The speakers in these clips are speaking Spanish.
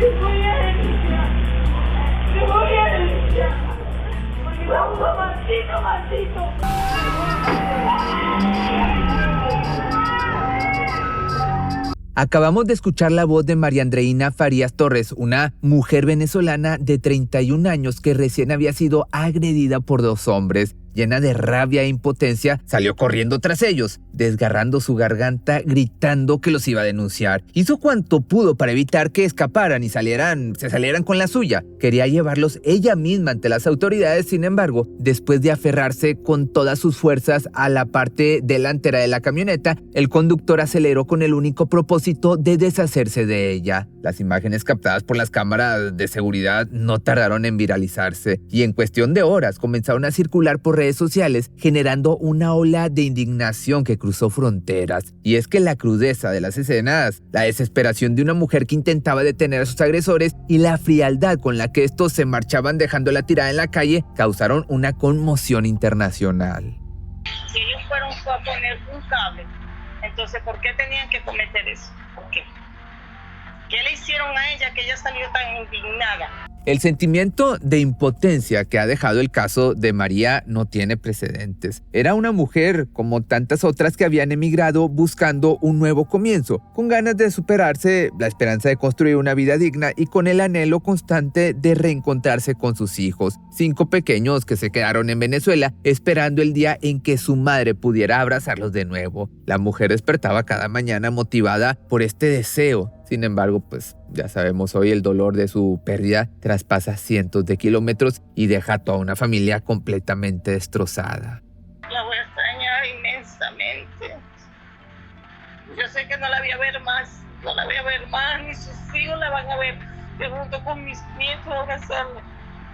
voy a denunciar. Te voy a denunciar. Porque vamos a maldito. Acabamos de escuchar la voz de María Andreina Farías Torres, una mujer venezolana de 31 años que recién había sido agredida por 2 hombres. Llena de rabia e impotencia, salió corriendo tras ellos, desgarrando su garganta, gritando que los iba a denunciar. Hizo cuanto pudo para evitar que escaparan y se salieran con la suya. Quería llevarlos ella misma ante las autoridades, sin embargo, después de aferrarse con todas sus fuerzas a la parte delantera de la camioneta, el conductor aceleró con el único propósito de deshacerse de ella. Las imágenes captadas por las cámaras de seguridad no tardaron en viralizarse y en cuestión de horas comenzaron a circular por redes sociales, generando una ola de indignación que cruzó fronteras. Y es que la crudeza de las escenas, la desesperación de una mujer que intentaba detener a sus agresores y la frialdad con la que estos se marchaban dejándola tirada en la calle causaron una conmoción internacional. Si ellos fueron a poner un cable, entonces ¿por qué tenían que cometer eso? ¿Por qué? ¿Qué le hicieron a ella que ella salió tan indignada? El sentimiento de impotencia que ha dejado el caso de María no tiene precedentes. Era una mujer como tantas otras que habían emigrado buscando un nuevo comienzo, con ganas de superarse, la esperanza de construir una vida digna y con el anhelo constante de reencontrarse con sus hijos. 5 pequeños que se quedaron en Venezuela esperando el día en que su madre pudiera abrazarlos de nuevo. La mujer despertaba cada mañana motivada por este deseo. Sin embargo, pues ya sabemos hoy el dolor de su pérdida traspasa cientos de kilómetros y deja a toda una familia completamente destrozada. La voy a extrañar inmensamente. Yo sé que no la voy a ver más, ni sus hijos la van a ver. Yo junto con mis nietos abrazarla.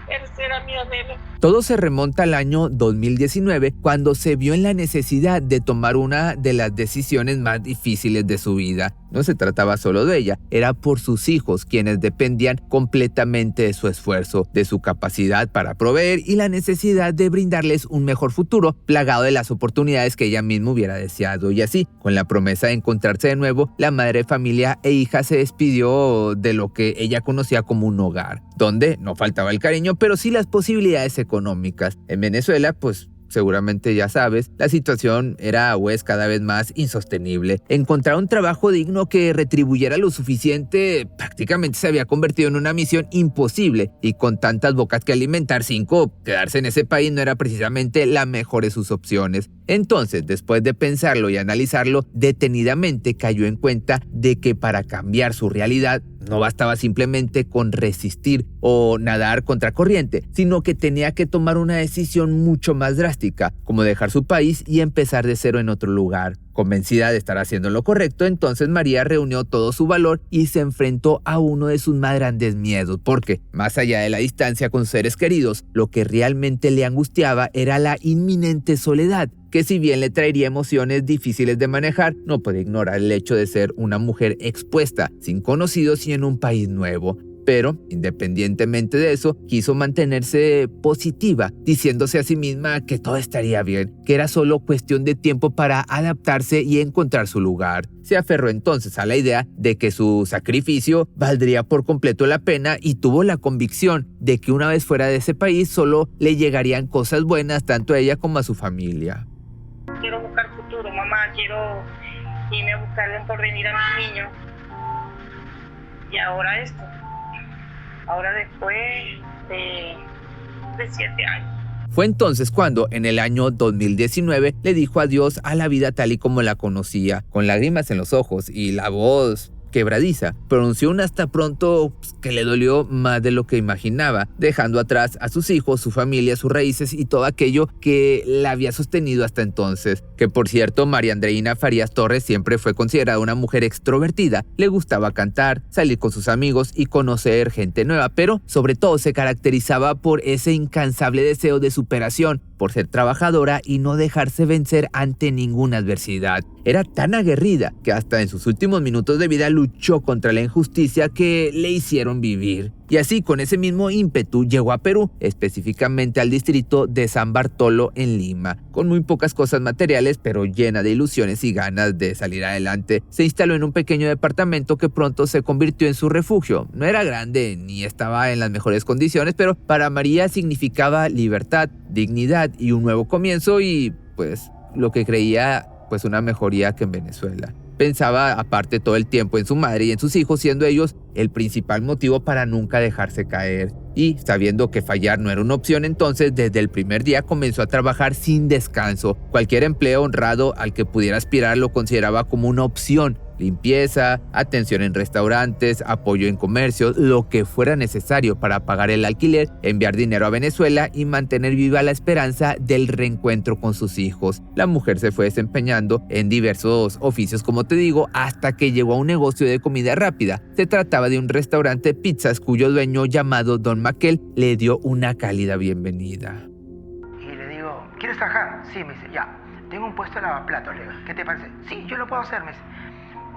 Él será mi anhelo. Todo se remonta al año 2019, cuando se vio en la necesidad de tomar una de las decisiones más difíciles de su vida. No se trataba solo de ella, era por sus hijos, quienes dependían completamente de su esfuerzo, de su capacidad para proveer y la necesidad de brindarles un mejor futuro, plagado de las oportunidades que ella misma hubiera deseado. Y así, con la promesa de encontrarse de nuevo, la madre de familia e hija se despidió de lo que ella conocía como un hogar, donde no faltaba el cariño, pero sí las posibilidades económicas. En Venezuela, pues seguramente ya sabes, la situación era o es cada vez más insostenible. Encontrar un trabajo digno que retribuyera lo suficiente prácticamente se había convertido en una misión imposible, y con tantas bocas que alimentar, 5, quedarse en ese país no era precisamente la mejor de sus opciones. Entonces, después de pensarlo y analizarlo detenidamente, cayó en cuenta de que para cambiar su realidad no bastaba simplemente con resistir o nadar contracorriente, sino que tenía que tomar una decisión mucho más drástica, como dejar su país y empezar de cero en otro lugar. Convencida de estar haciendo lo correcto, entonces María reunió todo su valor y se enfrentó a uno de sus más grandes miedos, porque, más allá de la distancia con sus seres queridos, lo que realmente le angustiaba era la inminente soledad, que si bien le traería emociones difíciles de manejar, no puede ignorar el hecho de ser una mujer expuesta, sin conocidos y en un país nuevo. Pero, independientemente de eso, quiso mantenerse positiva, diciéndose a sí misma que todo estaría bien, que era solo cuestión de tiempo para adaptarse y encontrar su lugar. Se aferró entonces a la idea de que su sacrificio valdría por completo la pena y tuvo la convicción de que una vez fuera de ese país solo le llegarían cosas buenas tanto a ella como a su familia. Quiero buscar futuro, mamá, quiero irme a buscarle un porvenir a mis niños. Y ahora esto. Ahora después de 7 años. Fue entonces cuando, en el año 2019, le dijo adiós a la vida tal y como la conocía. Con lágrimas en los ojos y la voz quebradiza, pronunció un hasta pronto que le dolió más de lo que imaginaba, dejando atrás a sus hijos, su familia, sus raíces y todo aquello que la había sostenido hasta entonces. Que por cierto, María Andreina Farías Torres siempre fue considerada una mujer extrovertida, le gustaba cantar, salir con sus amigos y conocer gente nueva, pero sobre todo se caracterizaba por ese incansable deseo de superación, por ser trabajadora y no dejarse vencer ante ninguna adversidad. Era tan aguerrida que hasta en sus últimos minutos de vida luchó contra la injusticia que le hicieron vivir. y así con ese mismo ímpetu llegó a Perú, específicamente al distrito de San Bartolo en Lima. Con muy pocas cosas materiales, pero llena de ilusiones y ganas de salir adelante, se instaló en un pequeño departamento que pronto se convirtió en su refugio. No era grande ni estaba en las mejores condiciones, pero para María significaba libertad, dignidad y un nuevo comienzo y, pues, lo que creía, pues una mejoría que en Venezuela. Pensaba aparte todo el tiempo en su madre y en sus hijos, siendo ellos el principal motivo para nunca dejarse caer. Y sabiendo que fallar no era una opción, entonces desde el primer día comenzó a trabajar sin descanso. Cualquier empleo honrado al que pudiera aspirar lo consideraba como una opción. Limpieza, atención en restaurantes, apoyo en comercios, lo que fuera necesario para pagar el alquiler, enviar dinero a Venezuela y mantener viva la esperanza del reencuentro con sus hijos. La mujer se fue desempeñando en diversos oficios, como te digo, hasta que llegó a un negocio de comida rápida. Se trataba de un restaurante de pizzas cuyo dueño, llamado Don Maquel, le dio una cálida bienvenida. Y le digo, ¿quieres trabajar? Sí, me dice, ya, tengo un puesto de lavaplatos, le digo, ¿qué te parece? Sí, yo lo puedo hacer, me dice.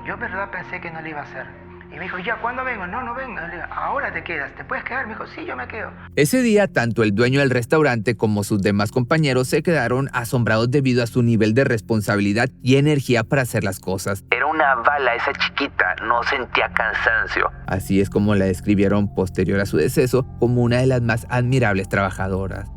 Yo en verdad pensé que no lo iba a hacer. Y me dijo, ya, ¿cuándo vengo? No, no vengo. Le digo, ahora te quedas, ¿te puedes quedar? Me dijo, sí, yo me quedo. Ese día, tanto el dueño del restaurante como sus demás compañeros se quedaron asombrados debido a su nivel de responsabilidad y energía para hacer las cosas. Era una bala esa chiquita, no sentía cansancio. Así es como la describieron posterior a su deceso como una de las más admirables trabajadoras.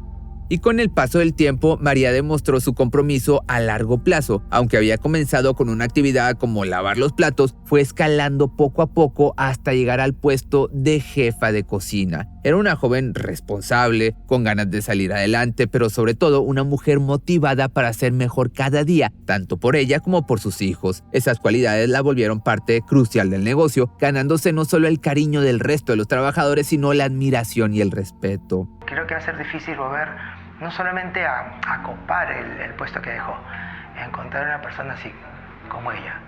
Y con el paso del tiempo, María demostró su compromiso a largo plazo. Aunque había comenzado con una actividad como lavar los platos, fue escalando poco a poco hasta llegar al puesto de jefa de cocina. Era una joven responsable, con ganas de salir adelante, pero sobre todo una mujer motivada para ser mejor cada día, tanto por ella como por sus hijos. Esas cualidades la volvieron parte crucial del negocio, ganándose no solo el cariño del resto de los trabajadores, sino la admiración y el respeto. Creo que va a ser difícil volver no solamente a copar el puesto que dejó, encontrar una persona así como ella.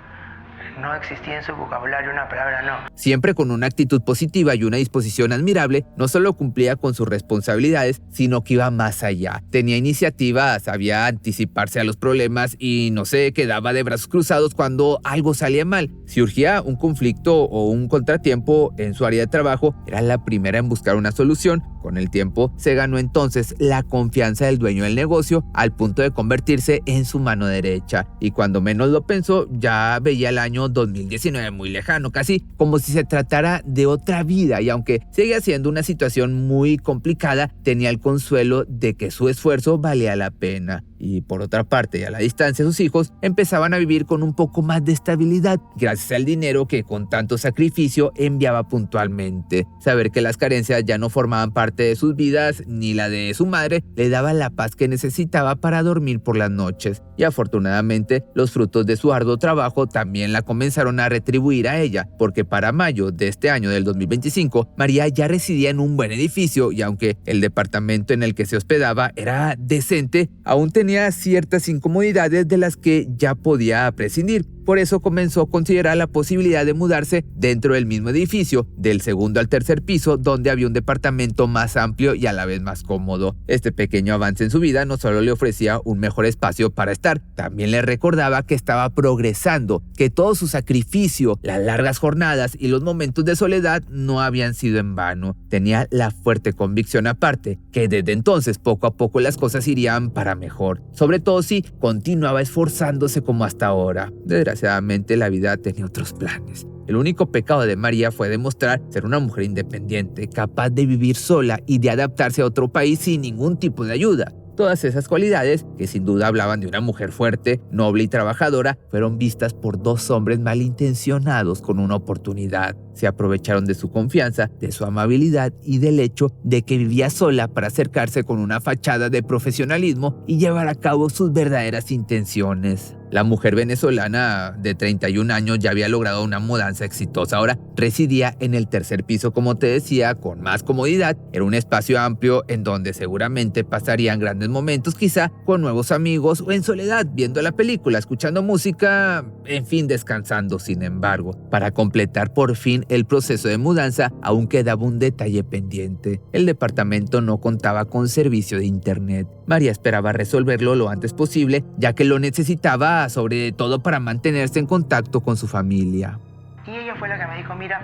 No existía en su vocabulario una palabra no. Siempre con una actitud positiva y una disposición admirable, no solo cumplía con sus responsabilidades, sino que iba más allá. Tenía iniciativa, sabía anticiparse a los problemas y no se quedaba de brazos cruzados cuando algo salía mal. Si urgía un conflicto o un contratiempo en su área de trabajo, era la primera en buscar una solución. Con el tiempo, se ganó entonces la confianza del dueño del negocio al punto de convertirse en su mano derecha. Y cuando menos lo pensó, ya veía el año 2019 muy lejano, casi como si se tratara de otra vida. Y aunque seguía siendo una situación muy complicada, tenía el consuelo de que su esfuerzo valía la pena. Y por otra parte, a la distancia, sus hijos empezaban a vivir con un poco más de estabilidad, gracias al dinero que con tanto sacrificio enviaba puntualmente. Saber que las carencias ya no formaban parte de sus vidas, ni la de su madre, le daba la paz que necesitaba para dormir por las noches. Y afortunadamente, los frutos de su arduo trabajo también la comenzaron a retribuir a ella, porque para mayo de este año del 2025, María ya residía en un buen edificio y aunque el departamento en el que se hospedaba era decente, aún tenía ciertas incomodidades de las que ya podía prescindir. Por eso comenzó a considerar la posibilidad de mudarse dentro del mismo edificio, del segundo al tercer piso, donde había un departamento más amplio y a la vez más cómodo. Este pequeño avance en su vida no solo le ofrecía un mejor espacio para estar, también le recordaba que estaba progresando, que todo su sacrificio, las largas jornadas y los momentos de soledad no habían sido en vano. Tenía la fuerte convicción aparte, que desde entonces poco a poco las cosas irían para mejor, sobre todo si continuaba esforzándose como hasta ahora. Desgraciadamente la vida tenía otros planes. El único pecado de María fue demostrar ser una mujer independiente, capaz de vivir sola y de adaptarse a otro país sin ningún tipo de ayuda. Todas esas cualidades, que sin duda hablaban de una mujer fuerte, noble y trabajadora, fueron vistas por dos hombres malintencionados con una oportunidad. Se aprovecharon de su confianza, de su amabilidad y del hecho de que vivía sola para acercarse con una fachada de profesionalismo y llevar a cabo sus verdaderas intenciones. La mujer venezolana de 31 años ya había logrado una mudanza exitosa. Ahora residía en el tercer piso, como te decía, con más comodidad. Era un espacio amplio en donde seguramente pasarían grandes momentos, quizá con nuevos amigos o en soledad, viendo la película, escuchando música, en fin, descansando. Sin embargo, para completar por fin el proceso de mudanza, aún quedaba un detalle pendiente. El departamento no contaba con servicio de internet. María esperaba resolverlo lo antes posible, ya que lo necesitaba sobre todo para mantenerse en contacto con su familia. Y ella fue la que me dijo, mira,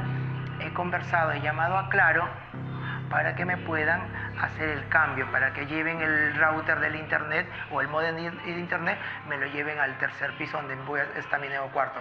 he conversado, he llamado a Claro para que me puedan hacer el cambio, para que lleven el router del internet o el módem de internet, me lo lleven al tercer piso donde está mi nuevo cuarto.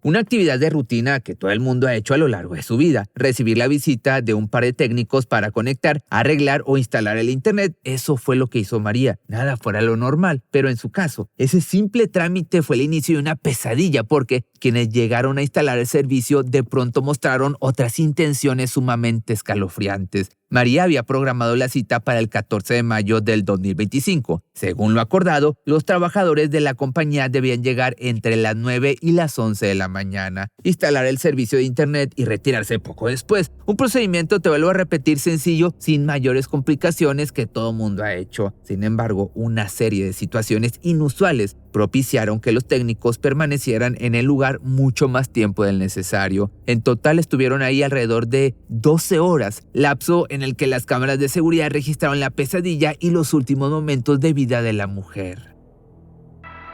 Una actividad de rutina que todo el mundo ha hecho a lo largo de su vida. Recibir la visita de un par de técnicos para conectar, arreglar o instalar el internet. Eso fue lo que hizo María. Nada fuera lo normal, pero en su caso, ese simple trámite fue el inicio de una pesadilla porque quienes llegaron a instalar el servicio de pronto mostraron otras intenciones sumamente escalofriantes. María había programado la cita para el 14 de mayo del 2025. Según lo acordado, los trabajadores de la compañía debían llegar entre las 9 y las 11 de la mañana, instalar el servicio de internet y retirarse poco después. Un procedimiento, te vuelvo a repetir, sencillo, sin mayores complicaciones que todo mundo ha hecho. Sin embargo, una serie de situaciones inusuales propiciaron que los técnicos permanecieran en el lugar mucho más tiempo del necesario. En total estuvieron ahí alrededor de 12 horas, lapso en el que las cámaras de seguridad registraron la pesadilla y los últimos momentos de vida de la mujer.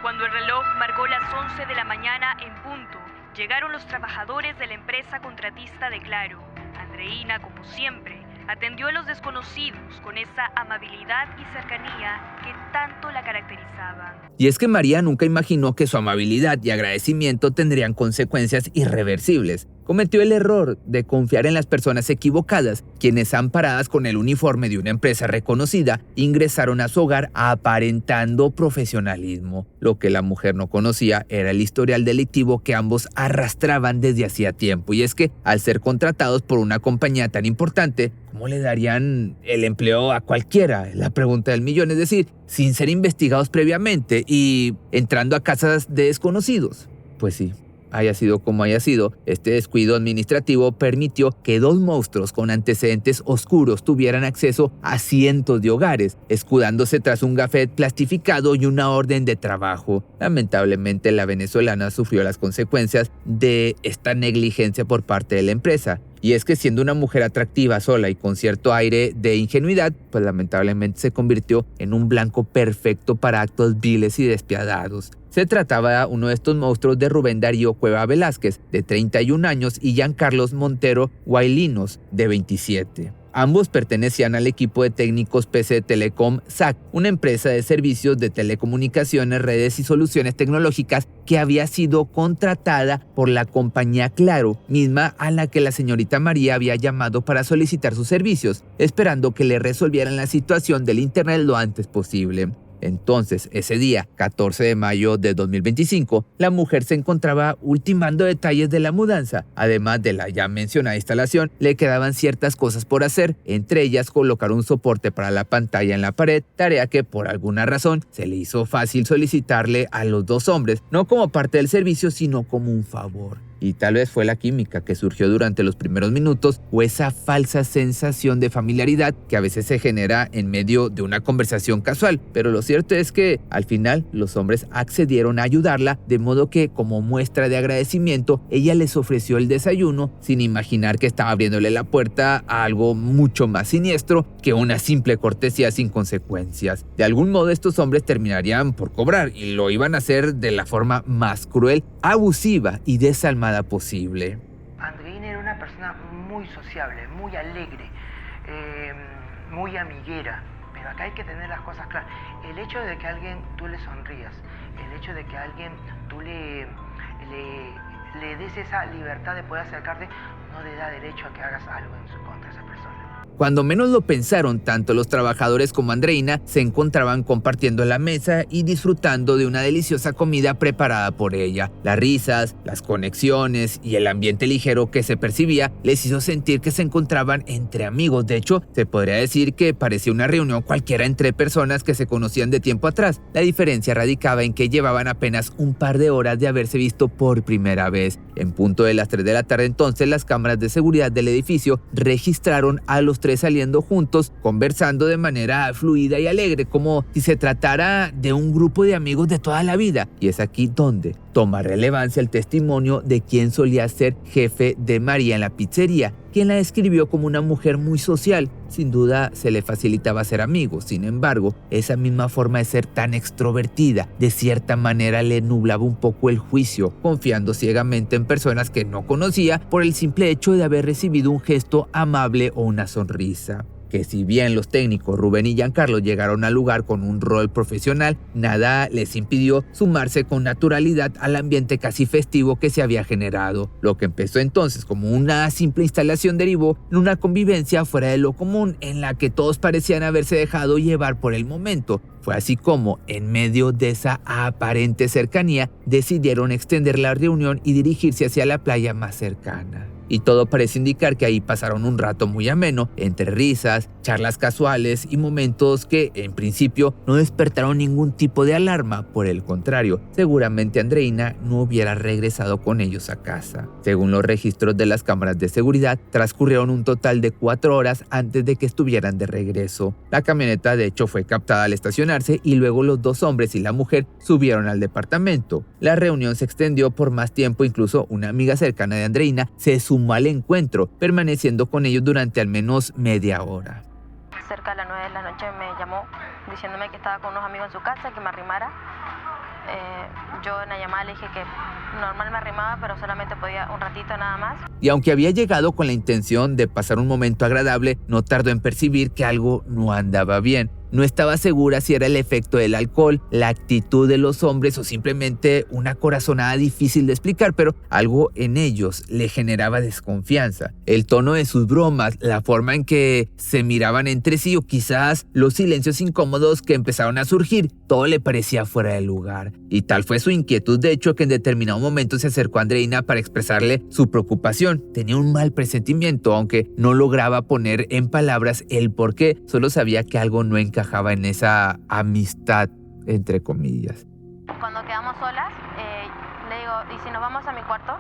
Cuando el reloj marcó las 11 de la mañana en punto, llegaron los trabajadores de la empresa contratista de Claro. Andreina, como siempre, atendió a los desconocidos con esa amabilidad y cercanía que tanto la caracterizaban. Y es que María nunca imaginó que su amabilidad y agradecimiento tendrían consecuencias irreversibles. Cometió el error de confiar en las personas equivocadas, quienes, amparadas con el uniforme de una empresa reconocida, ingresaron a su hogar aparentando profesionalismo. Lo que la mujer no conocía era el historial delictivo que ambos arrastraban desde hacía tiempo. Y es que, al ser contratados por una compañía tan importante, ¿cómo le darían el empleo a cualquiera? Es la pregunta del millón, es decir, sin ser investigados previamente y entrando a casas de desconocidos. Pues sí. Haya sido como haya sido, este descuido administrativo permitió que dos monstruos con antecedentes oscuros tuvieran acceso a cientos de hogares, escudándose tras un gafet plastificado y una orden de trabajo. Lamentablemente, la venezolana sufrió las consecuencias de esta negligencia por parte de la empresa. Y es que, siendo una mujer atractiva, sola y con cierto aire de ingenuidad, pues lamentablemente se convirtió en un blanco perfecto para actos viles y despiadados. Se trataba de uno de estos monstruos de Rubén Darío Cueva Velázquez, de 31 años, y Giancarlos Montero Guailinos, de 27. Ambos pertenecían al equipo de técnicos PC Telecom SAC, una empresa de servicios de telecomunicaciones, redes y soluciones tecnológicas que había sido contratada por la compañía Claro, misma a la que la señorita María había llamado para solicitar sus servicios, esperando que le resolvieran la situación del internet lo antes posible. Entonces, ese día, 14 de mayo de 2025, la mujer se encontraba ultimando detalles de la mudanza. Además de la ya mencionada instalación, le quedaban ciertas cosas por hacer, entre ellas colocar un soporte para la pantalla en la pared, tarea que por alguna razón se le hizo fácil solicitarle a los dos hombres, no como parte del servicio, sino como un favor. Y tal vez fue la química que surgió durante los primeros minutos o esa falsa sensación de familiaridad que a veces se genera en medio de una conversación casual. Pero lo cierto es que al final los hombres accedieron a ayudarla, de modo que, como muestra de agradecimiento, ella les ofreció el desayuno sin imaginar que estaba abriéndole la puerta a algo mucho más siniestro que una simple cortesía sin consecuencias. De algún modo estos hombres terminarían por cobrar y lo iban a hacer de la forma más cruel, abusiva y desalmada posible. Andreina era una persona muy sociable, muy alegre, muy amiguera, pero acá hay que tener las cosas claras. El hecho de que a alguien tú le sonrías, el hecho de que a alguien tú le des esa libertad de poder acercarte, no le da derecho a que hagas algo en su contra de esa persona. Cuando menos lo pensaron, tanto los trabajadores como Andreina se encontraban compartiendo la mesa y disfrutando de una deliciosa comida preparada por ella. Las risas, las conexiones y el ambiente ligero que se percibía les hizo sentir que se encontraban entre amigos. De hecho, se podría decir que parecía una reunión cualquiera entre personas que se conocían de tiempo atrás. La diferencia radicaba en que llevaban apenas un par de horas de haberse visto por primera vez. En punto de las 3 de la tarde entonces, las cámaras de seguridad del edificio registraron a los tres saliendo juntos, conversando de manera fluida y alegre, como si se tratara de un grupo de amigos de toda la vida. Y es aquí donde toma relevancia el testimonio de quien solía ser jefe de María en la pizzería, quien la describió como una mujer muy social sin duda se le facilitaba ser amigos. Sin embargo, esa misma forma de ser tan extrovertida de cierta manera le nublaba un poco el juicio, confiando ciegamente en personas que no conocía por el simple hecho de haber recibido un gesto amable o una sonrisa. Que si bien los técnicos Rubén y Giancarlo llegaron al lugar con un rol profesional, nada les impidió sumarse con naturalidad al ambiente casi festivo que se había generado. Lo que empezó entonces como una simple instalación derivó en una convivencia fuera de lo común en la que todos parecían haberse dejado llevar por el momento. Fue así como, en medio de esa aparente cercanía, decidieron extender la reunión y dirigirse hacia la playa más cercana. Y todo parece indicar que ahí pasaron un rato muy ameno, entre risas, charlas casuales y momentos que, en principio, no despertaron ningún tipo de alarma. Por el contrario, seguramente Andreina no hubiera regresado con ellos a casa. Según los registros de las cámaras de seguridad, transcurrieron un total de 4 horas antes de que estuvieran de regreso. La camioneta, de hecho, fue captada al estacionarse y luego los 2 hombres y la mujer subieron al departamento. La reunión se extendió por más tiempo, incluso una amiga cercana de Andreina se sumó al encuentro, permaneciendo con ellos durante al menos media hora. Cerca de las 9 de la noche me llamó diciéndome que estaba con unos amigos en su casa, que me arrimara. Yo en la llamada le dije que normal me arrimaba, pero solamente podía un ratito nada más. Y aunque había llegado con la intención de pasar un momento agradable, no tardó en percibir que algo no andaba bien. No estaba segura si era el efecto del alcohol, la actitud de los hombres o simplemente una corazonada difícil de explicar, pero algo en ellos le generaba desconfianza. El tono de sus bromas, la forma en que se miraban entre sí o quizás los silencios incómodos que empezaron a surgir, todo le parecía fuera de lugar. Y tal fue su inquietud, de hecho, que en determinado momento se acercó a Andreina para expresarle su preocupación. Tenía un mal presentimiento, aunque no lograba poner en palabras el por qué, solo sabía que algo no encajaba en esa amistad, entre comillas. Cuando quedamos solas, le digo, ¿y si nos vamos a mi cuarto?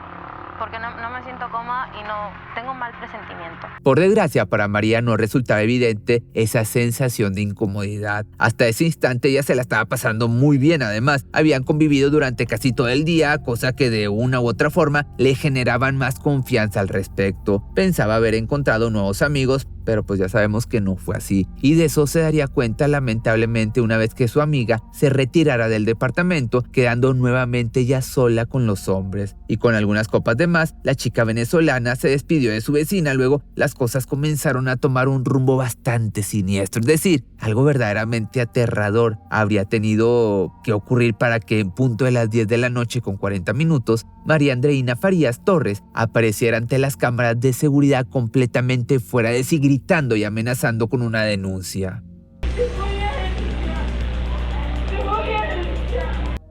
Porque no me siento cómoda y no tengo un mal presentimiento. Por desgracia, para María no resultaba evidente esa sensación de incomodidad. Hasta ese instante ella se la estaba pasando muy bien. Además, habían convivido durante casi todo el día, cosa que de una u otra forma le generaban más confianza al respecto. Pensaba haber encontrado nuevos amigos, pero pues ya sabemos que no fue así. Y de eso se daría cuenta lamentablemente una vez que su amiga se retirara del departamento, quedando nuevamente ya sola con los hombres. Y con algunas copas de más, la chica venezolana se despidió de su vecina. Luego las cosas comenzaron a tomar un rumbo bastante siniestro, es decir, algo verdaderamente aterrador habría tenido que ocurrir para que en punto de las 10 de la noche con 40 minutos, María Andreina Farías Torres apareciera ante las cámaras de seguridad completamente fuera de sí, gritando y amenazando con una denuncia.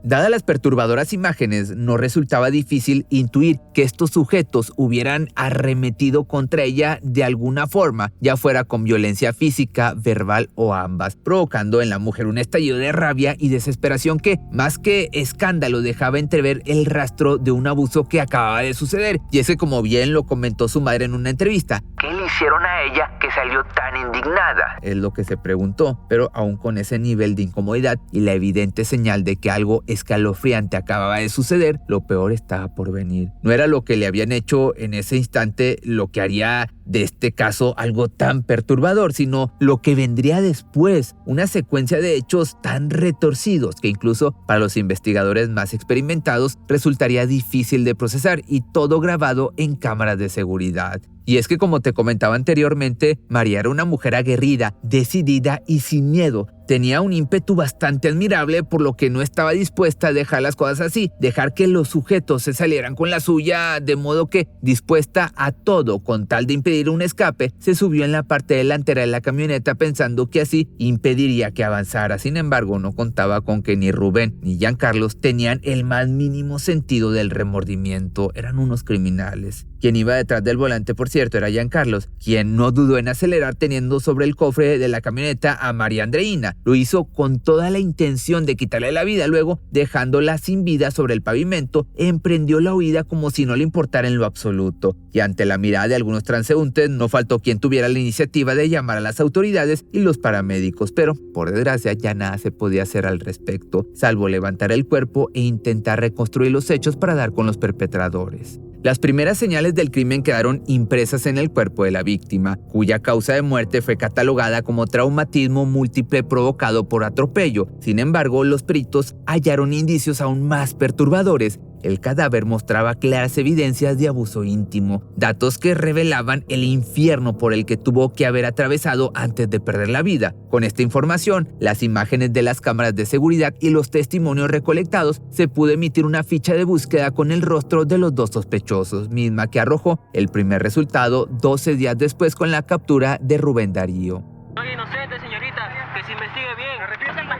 Dadas las perturbadoras imágenes, no resultaba difícil intuir que estos sujetos hubieran arremetido contra ella de alguna forma, ya fuera con violencia física, verbal o ambas, provocando en la mujer un estallido de rabia y desesperación que, más que escándalo, dejaba entrever el rastro de un abuso que acababa de suceder. Y es que, como bien lo comentó su madre en una entrevista, ¿qué le hicieron a ella que salió tan indignada? Es lo que se preguntó, pero aún con ese nivel de incomodidad y la evidente señal de que algo escalofriante acababa de suceder, lo peor estaba por venir. No era lo que le habían hecho en ese instante lo que haría de este caso algo tan perturbador, sino lo que vendría después, una secuencia de hechos tan retorcidos que incluso para los investigadores más experimentados resultaría difícil de procesar, y todo grabado en cámaras de seguridad. Y es que, como te comentaba anteriormente, María era una mujer aguerrida, decidida y sin miedo. Tenía un ímpetu bastante admirable, por lo que no estaba dispuesta a dejar las cosas así, dejar que los sujetos se salieran con la suya, de modo que, dispuesta a todo con tal de impedir un escape, se subió en la parte delantera de la camioneta pensando que así impediría que avanzara. Sin embargo, no contaba con que ni Rubén ni Giancarlo tenían el más mínimo sentido del remordimiento. Eran unos criminales. Quien iba detrás del volante, por cierto, era Giancarlo, quien no dudó en acelerar teniendo sobre el cofre de la camioneta a María Andreina. Lo hizo con toda la intención de quitarle la vida. Luego, dejándola sin vida sobre el pavimento, emprendió la huida como si no le importara en lo absoluto. Y ante la mirada de algunos transeúntes, no faltó quien tuviera la iniciativa de llamar a las autoridades y los paramédicos, pero por desgracia ya nada se podía hacer al respecto, salvo levantar el cuerpo e intentar reconstruir los hechos para dar con los perpetradores. Las primeras señales del crimen quedaron impresas en el cuerpo de la víctima, cuya causa de muerte fue catalogada como traumatismo múltiple provocado por atropello. Sin embargo, los peritos hallaron indicios aún más perturbadores. El cadáver mostraba claras evidencias de abuso íntimo, datos que revelaban el infierno por el que tuvo que haber atravesado antes de perder la vida. Con esta información, las imágenes de las cámaras de seguridad y los testimonios recolectados, se pudo emitir una ficha de búsqueda con el rostro de los dos sospechosos, misma que arrojó el primer resultado 12 días después con la captura de Rubén Darío. Soy inocente, señorita, que se investigue bien.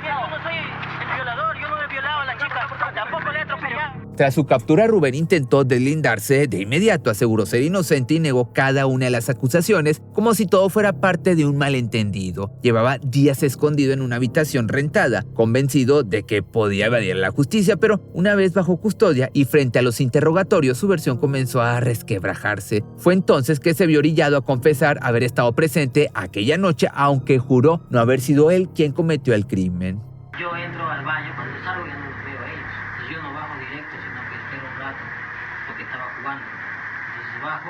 Yo no soy el violador, yo no he violado a la chica, tampoco le he atropellado. Tras su captura, Rubén intentó deslindarse de inmediato, aseguró ser inocente y negó cada una de las acusaciones como si todo fuera parte de un malentendido. Llevaba días escondido en una habitación rentada, convencido de que podía evadir la justicia, pero una vez bajo custodia y frente a los interrogatorios, su versión comenzó a resquebrajarse. Fue entonces que se vio orillado a confesar haber estado presente aquella noche, aunque juró no haber sido él quien cometió el crimen. Yo entro al baño, cuando salgo ya no los veo a ellos. Entonces yo no bajo directo, sino que espero un rato, porque estaba jugando. Entonces bajo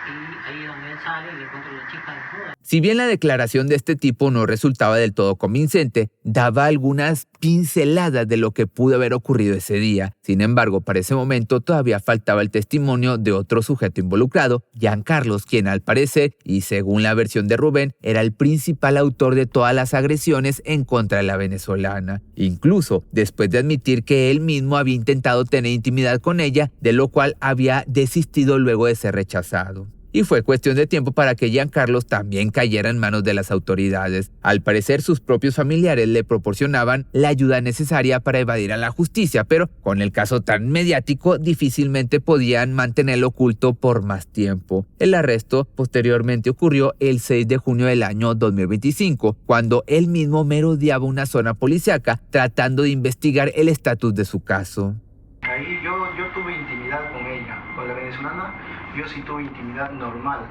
y ahí es donde él sale y le encuentro a la chica desnuda. Si bien la declaración de este tipo no resultaba del todo convincente, daba algunas pinceladas de lo que pudo haber ocurrido ese día. Sin embargo, para ese momento todavía faltaba el testimonio de otro sujeto involucrado, Giancarlos, quien al parecer, y según la versión de Rubén, era el principal autor de todas las agresiones en contra de la venezolana. Incluso después de admitir que él mismo había intentado tener intimidad con ella, de lo cual había desistido luego de ser rechazado. Y fue cuestión de tiempo para que Giancarlos también cayera en manos de las autoridades. Al parecer, sus propios familiares le proporcionaban la ayuda necesaria para evadir a la justicia, pero con el caso tan mediático, difícilmente podían mantenerlo oculto por más tiempo. El arresto posteriormente ocurrió el 6 de junio del año 2025, cuando él mismo merodeaba una zona policíaca tratando de investigar el estatus de su caso. Ahí yo tuve intimidad con ella, con la venezolana. Yo sí tuve intimidad normal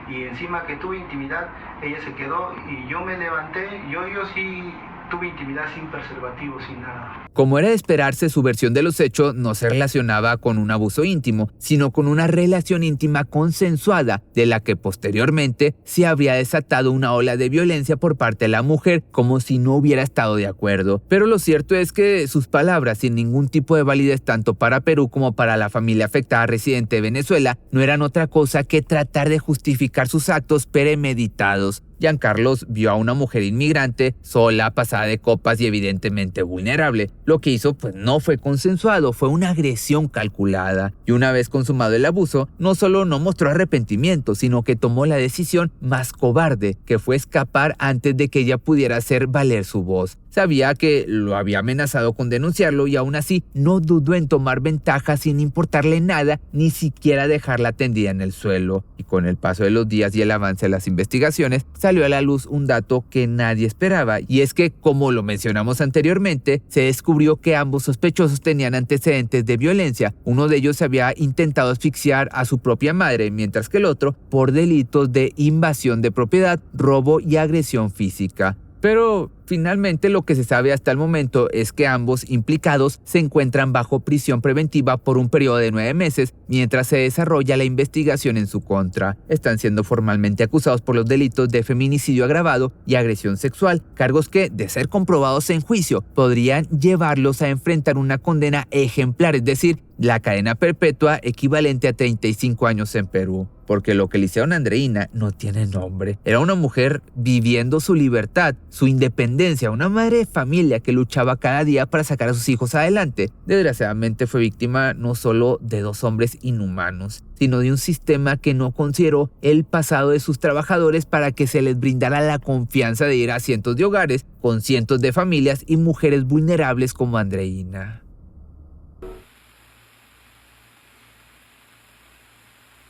y encima que tuve intimidad, ella se quedó y yo me levanté, yo sí tuve intimidad sin preservativo, sin nada. Como era de esperarse, su versión de los hechos no se relacionaba con un abuso íntimo, sino con una relación íntima consensuada, de la que posteriormente se habría desatado una ola de violencia por parte de la mujer, como si no hubiera estado de acuerdo. Pero lo cierto es que sus palabras, sin ningún tipo de validez tanto para Perú como para la familia afectada residente de Venezuela, no eran otra cosa que tratar de justificar sus actos premeditados. Giancarlos vio a una mujer inmigrante, sola, pasada de copas y evidentemente vulnerable. Lo que hizo no fue consensuado, fue una agresión calculada. Y una vez consumado el abuso, no solo no mostró arrepentimiento, sino que tomó la decisión más cobarde, que fue escapar antes de que ella pudiera hacer valer su voz. Sabía que lo había amenazado con denunciarlo y aún así no dudó en tomar ventaja sin importarle nada, ni siquiera dejarla tendida en el suelo. Y con el paso de los días y el avance de las investigaciones, salió a la luz un dato que nadie esperaba, y es que, como lo mencionamos anteriormente, se descubrió que ambos sospechosos tenían antecedentes de violencia. Uno de ellos había intentado asfixiar a su propia madre, mientras que el otro por delitos de invasión de propiedad, robo y agresión física. Pero finalmente lo que se sabe hasta el momento es que ambos implicados se encuentran bajo prisión preventiva por un periodo de 9 meses mientras se desarrolla la investigación en su contra. Están siendo formalmente acusados por los delitos de feminicidio agravado y agresión sexual, cargos que, de ser comprobados en juicio, podrían llevarlos a enfrentar una condena ejemplar, es decir, la cadena perpetua equivalente a 35 años en Perú. Porque lo que le hicieron a Andreina no tiene nombre. Era una mujer viviendo su libertad, su independencia, una madre de familia que luchaba cada día para sacar a sus hijos adelante. Desgraciadamente fue víctima no solo de 2 hombres inhumanos, sino de un sistema que no consideró el pasado de sus trabajadores para que se les brindara la confianza de ir a cientos de hogares con cientos de familias y mujeres vulnerables como Andreina.